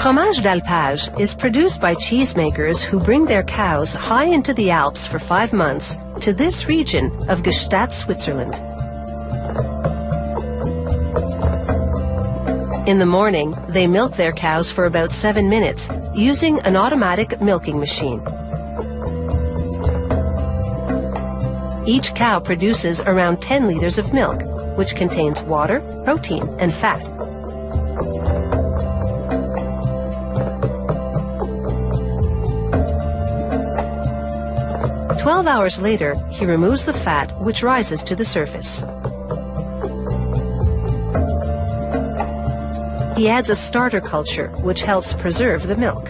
Fromage d'Alpage is produced by cheesemakers who bring their cows high into the Alps for 5 months to this region of Gstaad, Switzerland. In the morning, they milk their cows for about 7 minutes using an automatic milking machine. Each cow produces around 10 liters of milk, which contains water, protein, and fat. "12 hours later, he removes the fat, which rises to the surface. He adds a starter culture, which helps preserve the milk.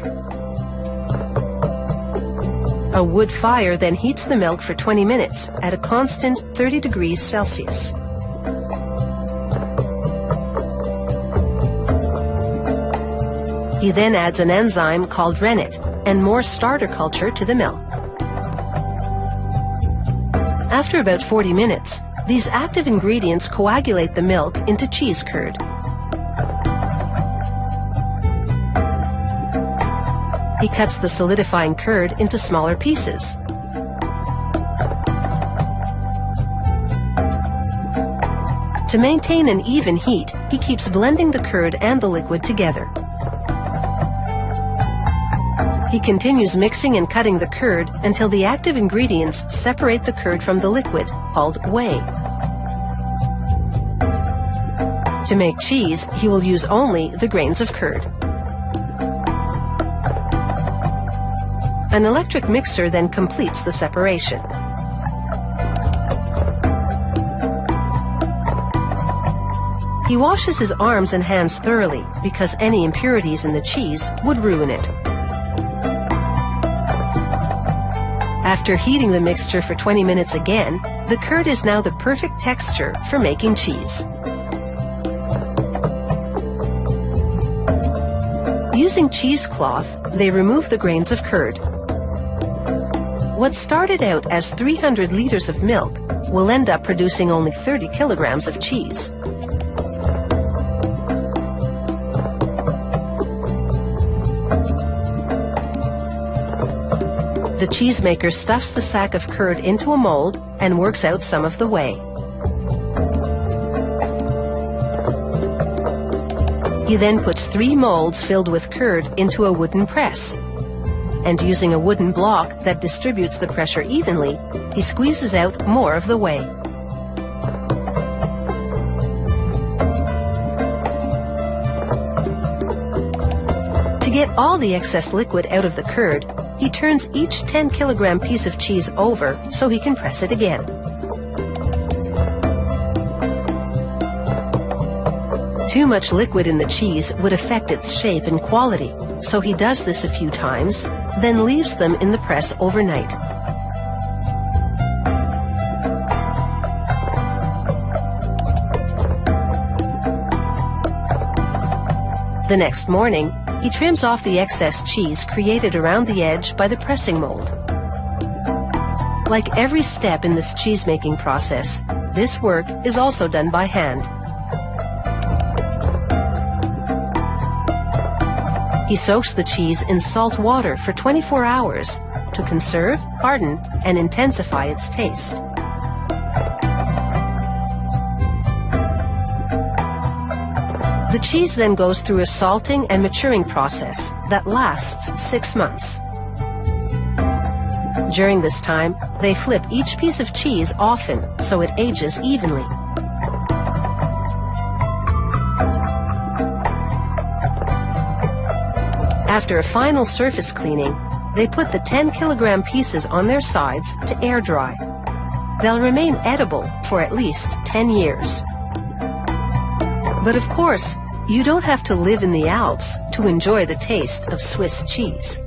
A wood fire then heats the milk for 20 minutes at a constant 30 degrees Celsius. He then adds an enzyme called rennet and more starter culture to the milk. After about 40 minutes, these active ingredients coagulate the milk into cheese curd. He cuts the solidifying curd into smaller pieces. To maintain an even heat, he keeps blending the curd and the liquid together. He continues mixing and cutting the curd until the active ingredients separate the curd from the liquid, called whey. To make cheese, he will use only the grains of curd. An electric mixer then completes the separation. He washes his arms and hands thoroughly because any impurities in the cheese would ruin it. After heating the mixture for 20 minutes again, the curd is now the perfect texture for making cheese. Using cheesecloth, they remove the grains of curd. What started out as 300 liters of milk will end up producing only 30 kilograms of cheese. The cheesemaker stuffs the sack of curd into a mold and works out some of the whey. He then puts 3 molds filled with curd into a wooden press. And using a wooden block that distributes the pressure evenly, he squeezes out more of the whey. To get all the excess liquid out of the curd, he turns each 10-kilogram piece of cheese over so he can press it again. Too much liquid in the cheese would affect its shape and quality, so he does this a few times, then leaves them in the press overnight. The next morning, he trims off the excess cheese created around the edge by the pressing mold. Like every step in this cheese-making process, this work is also done by hand. He soaks the cheese in salt water for 24 hours to conserve, harden, and intensify its taste. The cheese then goes through a salting and maturing process that lasts 6 months. During this time, they flip each piece of cheese often so it ages evenly. After a final surface cleaning, they put the 10-kilogram pieces on their sides to air dry. They'll remain edible for at least 10 years. But of course, you don't have to live in the Alps to enjoy the taste of Swiss cheese.